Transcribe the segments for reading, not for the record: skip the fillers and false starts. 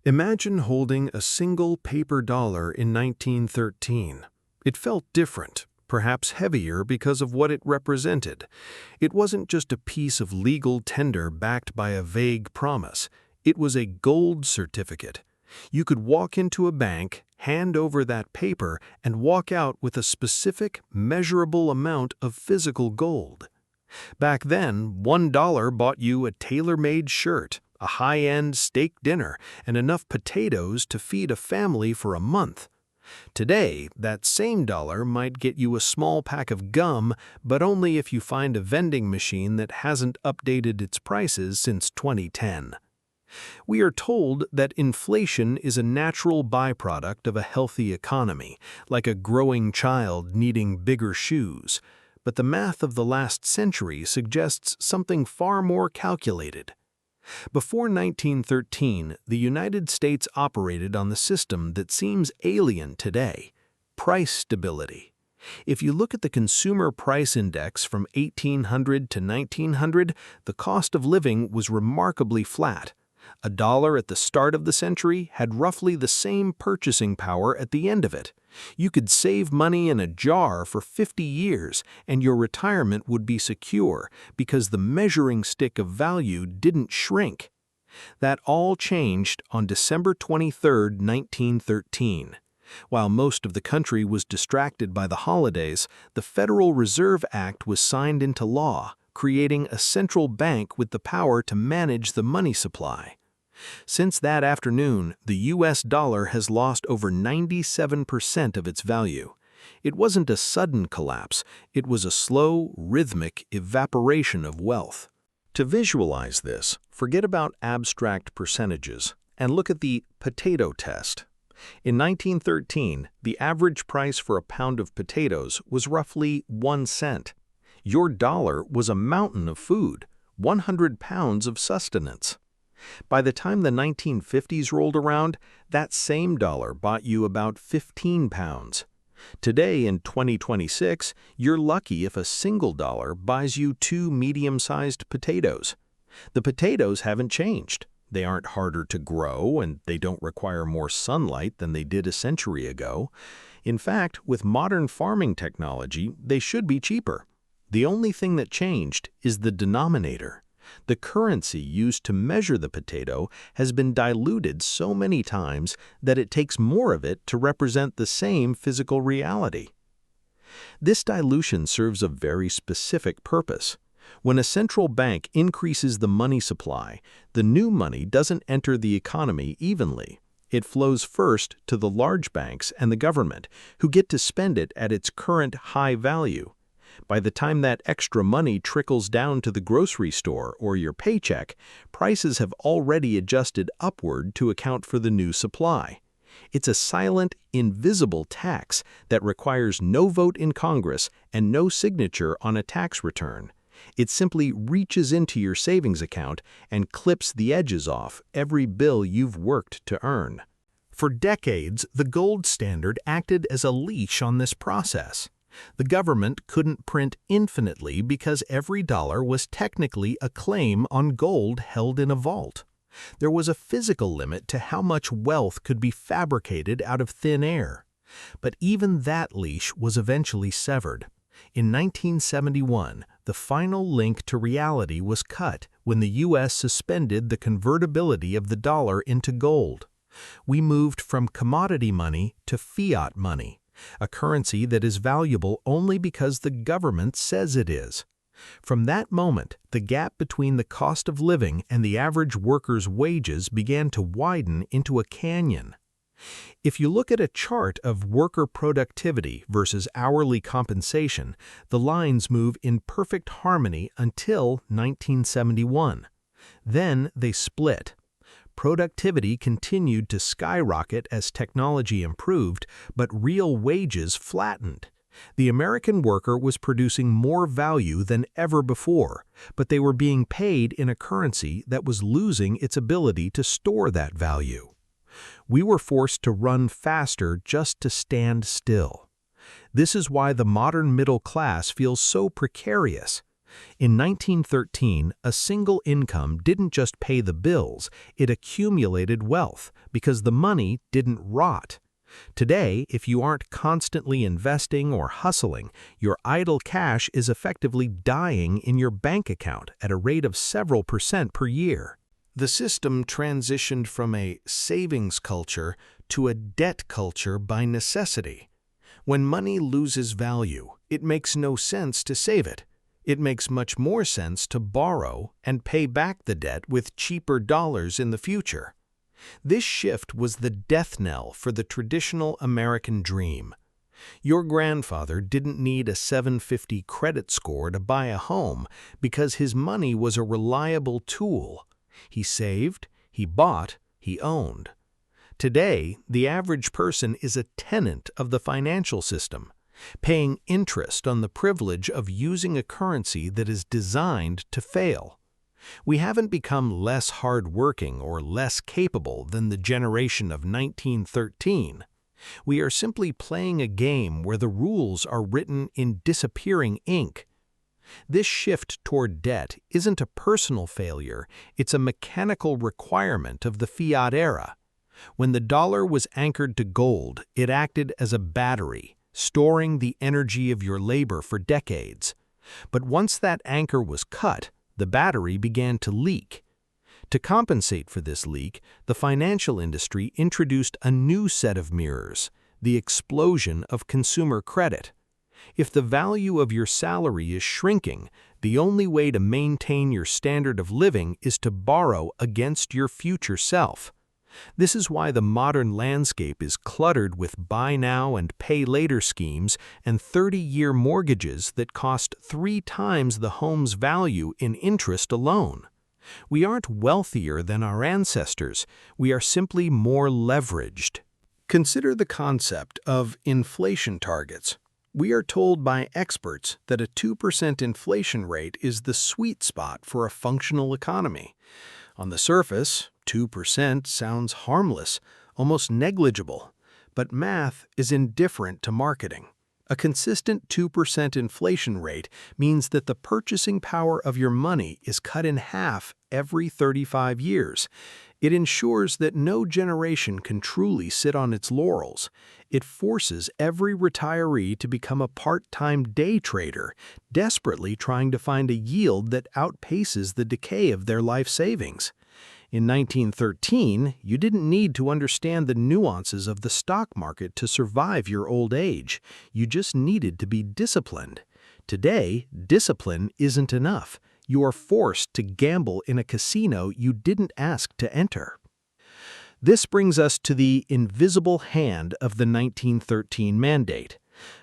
Imagine holding a single paper dollar in 1913. It felt different, perhaps heavier because of what it represented. It wasn't just a piece of legal tender backed by a vague promise. It was a gold certificate. You could walk into a bank, hand over that paper, and walk out with a specific, measurable amount of physical gold. Back then, $1 bought you a tailor-made shirt, a high-end steak dinner, and enough potatoes to feed a family for a month. Today, that same dollar might get you a small pack of gum, but only if you find a vending machine that hasn't updated its prices since 2010. We are told that inflation is a natural byproduct of a healthy economy, like a growing child needing bigger shoes. But the math of the last century suggests something far more calculated. Before 1913, the United States operated on the system that seems alien today: price stability. If you look at the Consumer Price Index from 1800 to 1900, the cost of living was remarkably flat. A dollar at the start of the century had roughly the same purchasing power at the end of it. You could save money in a jar for 50 years, and your retirement would be secure because the measuring stick of value didn't shrink. That all changed on December 23, 1913. While most of the country was distracted by the holidays, the Federal Reserve Act was signed into law, creating a central bank with the power to manage the money supply. Since that afternoon, the U.S. dollar has lost over 97% of its value. It wasn't a sudden collapse, it was a slow, rhythmic evaporation of wealth. To visualize this, forget about abstract percentages and look at the potato test. In 1913, the average price for a pound of potatoes was roughly 1 cent. Your dollar was a mountain of food, 100 pounds of sustenance. By the time the 1950s rolled around, that same dollar bought you about 15 pounds. Today, in 2026, you're lucky if a single dollar buys you 2 medium-sized potatoes. The potatoes haven't changed. They aren't harder to grow, and they don't require more sunlight than they did a century ago. In fact, with modern farming technology, they should be cheaper. The only thing that changed is the denominator. The currency used to measure the potato has been diluted so many times that it takes more of it to represent the same physical reality. This dilution serves a very specific purpose. When a central bank increases the money supply, the new money doesn't enter the economy evenly. It flows first to the large banks and the government, who get to spend it at its current high value. By the time that extra money trickles down to the grocery store or your paycheck, prices have already adjusted upward to account for the new supply. It's a silent, invisible tax that requires no vote in Congress and no signature on a tax return. It simply reaches into your savings account and clips the edges off every bill you've worked to earn. For decades, the gold standard acted as a leash on this process. The government couldn't print infinitely because every dollar was technically a claim on gold held in a vault. There was a physical limit to how much wealth could be fabricated out of thin air. But even that leash was eventually severed. In 1971, the final link to reality was cut when the U.S. suspended the convertibility of the dollar into gold. We moved from commodity money to fiat money, a currency that is valuable only because the government says it is. From that moment, the gap between the cost of living and the average worker's wages began to widen into a canyon. If you look at a chart of worker productivity versus hourly compensation, the lines move in perfect harmony until 1971. Then they split. Productivity continued to skyrocket as technology improved, but real wages flattened. The American worker was producing more value than ever before, but they were being paid in a currency that was losing its ability to store that value. We were forced to run faster just to stand still. This is why the modern middle class feels so precarious. In 1913, a single income didn't just pay the bills, it accumulated wealth because the money didn't rot. Today, if you aren't constantly investing or hustling, your idle cash is effectively dying in your bank account at a rate of several percent per year. The system transitioned from a savings culture to a debt culture by necessity. When money loses value, it makes no sense to save it. It makes much more sense to borrow and pay back the debt with cheaper dollars in the future. This shift was the death knell for the traditional American dream. Your grandfather didn't need a 750 credit score to buy a home because his money was a reliable tool. He saved, he bought, he owned. Today, the average person is a tenant of the financial system, paying interest on the privilege of using a currency that is designed to fail. We haven't become less hardworking or less capable than the generation of 1913. We are simply playing a game where the rules are written in disappearing ink. This shift toward debt isn't a personal failure, it's a mechanical requirement of the fiat era. When the dollar was anchored to gold, it acted as a battery, storing the energy of your labor for decades. But once that anchor was cut, the battery began to leak. To compensate for this leak, the financial industry introduced a new set of mirrors, the explosion of consumer credit. If the value of your salary is shrinking, the only way to maintain your standard of living is to borrow against your future self. This is why the modern landscape is cluttered with buy now and pay later schemes and 30-year mortgages that cost 3 times the home's value in interest alone. We aren't wealthier than our ancestors, we are simply more leveraged. Consider the concept of inflation targets. We are told by experts that a 2% inflation rate is the sweet spot for a functional economy. On the surface, 2% sounds harmless, almost negligible, but math is indifferent to marketing. A consistent 2% inflation rate means that the purchasing power of your money is cut in half every 35 years. It ensures that no generation can truly sit on its laurels. It forces every retiree to become a part-time day trader, desperately trying to find a yield that outpaces the decay of their life savings. In 1913, you didn't need to understand the nuances of the stock market to survive your old age. You just needed to be disciplined. Today, discipline isn't enough. You are forced to gamble in a casino you didn't ask to enter. This brings us to the invisible hand of the 1913 mandate.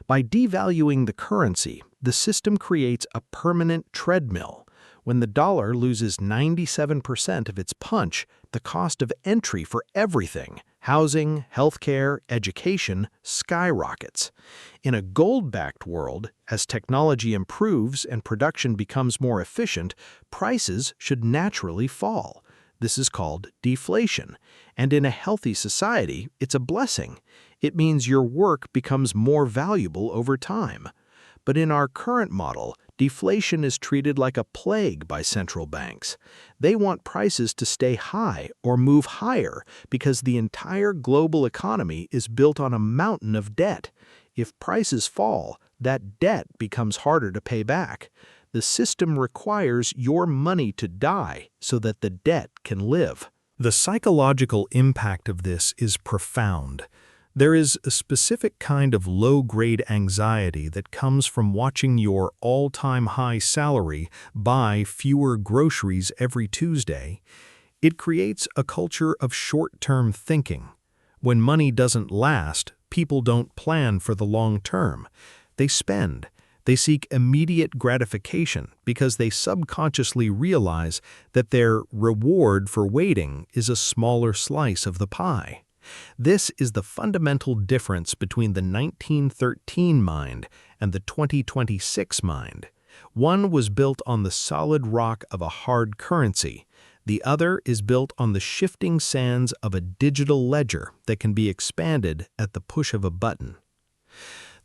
By devaluing the currency, the system creates a permanent treadmill. When the dollar loses 97% of its punch, the cost of entry for everything, housing, healthcare, education, skyrockets. In a gold-backed world, as technology improves and production becomes more efficient, prices should naturally fall. This is called deflation, and in a healthy society, it's a blessing. It means your work becomes more valuable over time. But in our current model, deflation is treated like a plague by central banks. They want prices to stay high or move higher because the entire global economy is built on a mountain of debt. If prices fall, that debt becomes harder to pay back. The system requires your money to die so that the debt can live. The psychological impact of this is profound. There is a specific kind of low-grade anxiety that comes from watching your all-time high salary buy fewer groceries every Tuesday. It creates a culture of short-term thinking. When money doesn't last, people don't plan for the long term. They spend. They seek immediate gratification because they subconsciously realize that their reward for waiting is a smaller slice of the pie. This is the fundamental difference between the 1913 mind and the 2026 mind. One was built on the solid rock of a hard currency. The other is built on the shifting sands of a digital ledger that can be expanded at the push of a button.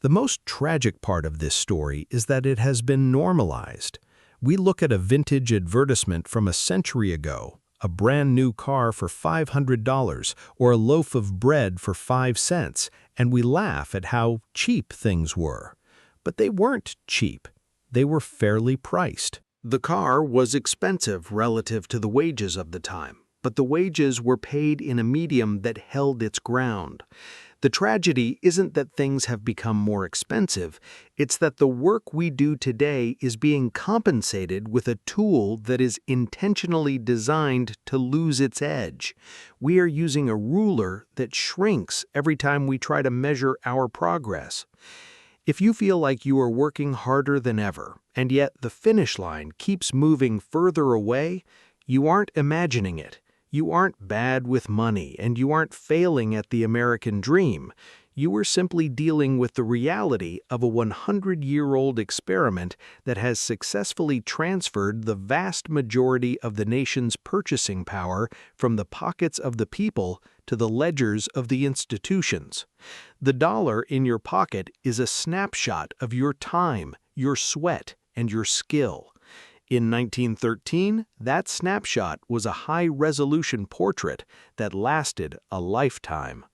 The most tragic part of this story is that it has been normalized. We look at a vintage advertisement from a century ago, a brand new car for $500 or a loaf of bread for 5 cents, and we laugh at how cheap things were. But they weren't cheap. They were fairly priced. The car was expensive relative to the wages of the time, but the wages were paid in a medium that held its ground. The tragedy isn't that things have become more expensive, it's that the work we do today is being compensated with a tool that is intentionally designed to lose its edge. We are using a ruler that shrinks every time we try to measure our progress. If you feel like you are working harder than ever, and yet the finish line keeps moving further away, you aren't imagining it. You aren't bad with money, and you aren't failing at the American dream. You are simply dealing with the reality of a 100-year-old experiment that has successfully transferred the vast majority of the nation's purchasing power from the pockets of the people to the ledgers of the institutions. The dollar in your pocket is a snapshot of your time, your sweat, and your skill. In 1913, that snapshot was a high-resolution portrait that lasted a lifetime.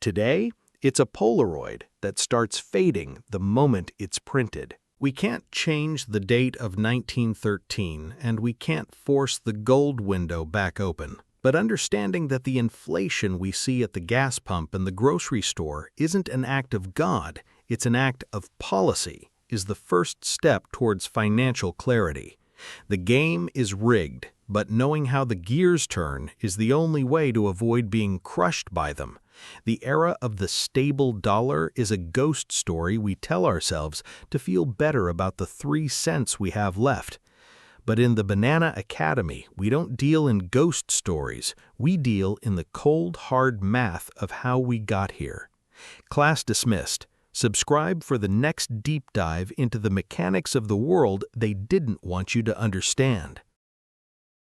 Today, it's a Polaroid that starts fading the moment it's printed. We can't change the date of 1913, and we can't force the gold window back open. But understanding that the inflation we see at the gas pump and the grocery store isn't an act of God, it's an act of policy, is the first step towards financial clarity. The game is rigged, but knowing how the gears turn is the only way to avoid being crushed by them. The era of the stable dollar is a ghost story we tell ourselves to feel better about the 3 cents we have left. But in the Banana Academy, we don't deal in ghost stories. We deal in the cold, hard math of how we got here. Class dismissed. Subscribe for the next deep dive into the mechanics of the world they didn't want you to understand.